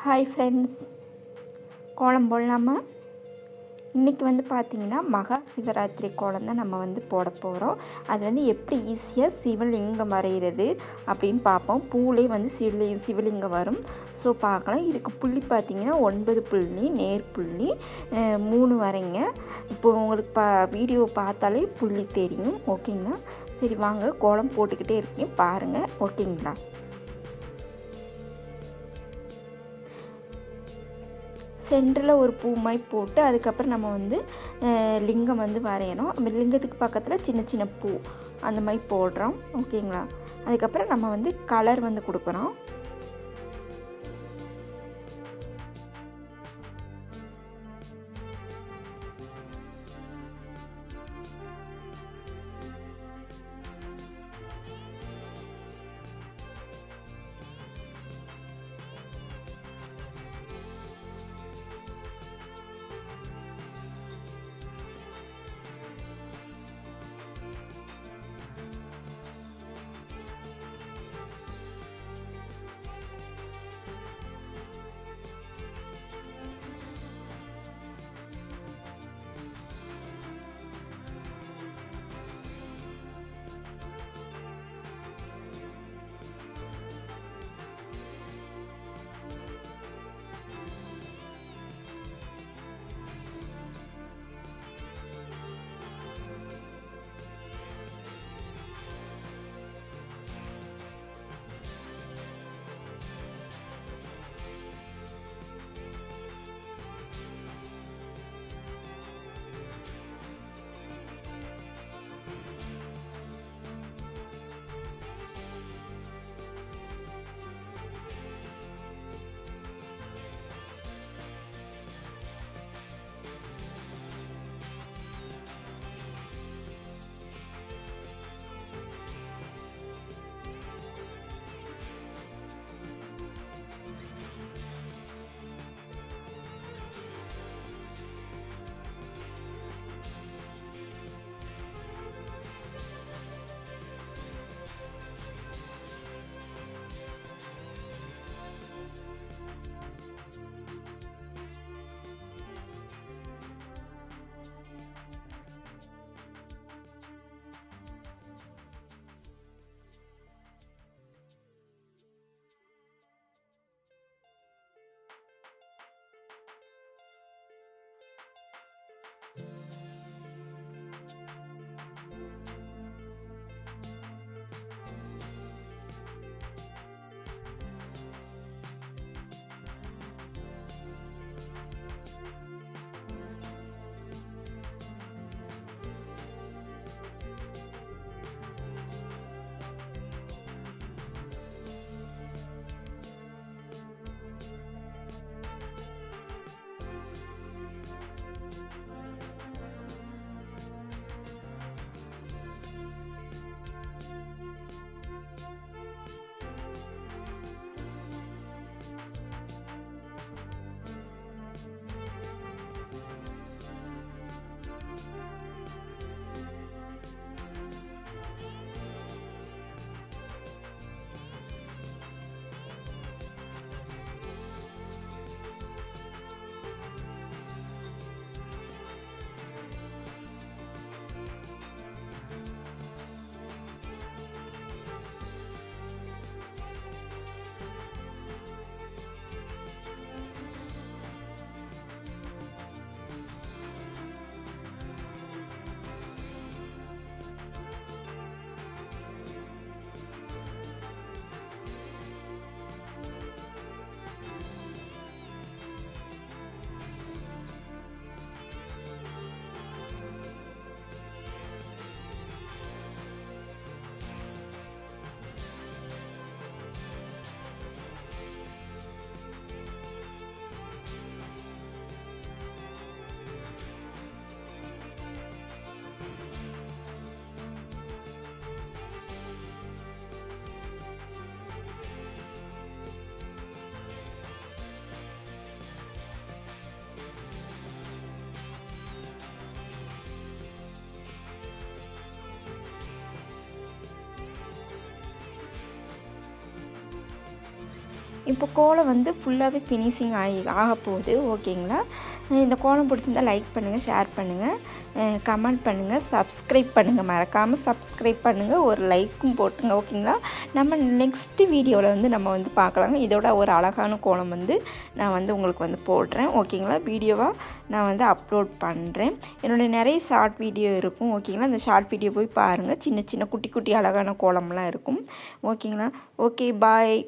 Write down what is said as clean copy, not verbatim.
Hi friends, கோலம் போடலாமா? இன்றைக்கி பார்த்திங்கன்னா மகா சிவராத்திரி கோலம் தான் நம்ம போட போகிறோம். அது எப்படி ஈஸியாக சிவலிங்கம் வரைகிறது அப்படின்னு பார்ப்போம். பூலே சிவலிங்கம் வரும். ஸோ பார்க்கலாம். இதுக்கு புள்ளி பார்த்திங்கன்னா 9 புள்ளி நேர் புள்ளி 3 வரைங்க. இப்போ உங்களுக்கு வீடியோ பார்த்தாலே புள்ளி தெரியும். ஓகேங்களா? சரி வாங்க, கோலம் போட்டுக்கிட்டே இருக்கேன் பாருங்கள். ஓகேங்களா? சென்டரில் ஒரு பூ மாதிரி போட்டு அதுக்கப்புறம் நம்ம லிங்கம் வரையணும். லிங்கத்துக்கு பக்கத்தில் சின்ன சின்ன பூ அந்த மாதிரி போடுறோம். ஓகேங்களா? அதுக்கப்புறம் நம்ம கலர் கொடுக்குறோம். இப்போ கோலம் வந்து ஃபுல்லாகவே ஃபினிஷிங் ஆக போகுது. ஓகேங்களா? இந்த கோலம் பிடிச்சிருந்தா லைக் பண்ணுங்கள், ஷேர் பண்ணுங்கள், கமெண்ட் பண்ணுங்கள், சப்ஸ்கிரைப் பண்ணுங்கள். மறக்காமல் சப்ஸ்கிரைப் பண்ணுங்கள், ஒரு லைக்கும் போட்டுங்க. ஓகேங்களா? நம்ம நெக்ஸ்ட்டு வீடியோவில் வந்து நம்ம வந்து பார்க்கலாங்க. இதோட ஒரு அழகான கோலம் வந்து நான் வந்து உங்களுக்கு வந்து போடுறேன். ஓகேங்களா? வீடியோவாக நான் வந்து அப்லோட் பண்ணுறேன். என்னோடய நிறைய ஷார்ட் வீடியோ இருக்கும். ஓகேங்களா? அந்த ஷார்ட் வீடியோ போய் பாருங்கள். சின்ன சின்ன குட்டி குட்டி அழகான கோலம்லாம் இருக்கும். ஓகேங்களா? ஓகே, பாய்.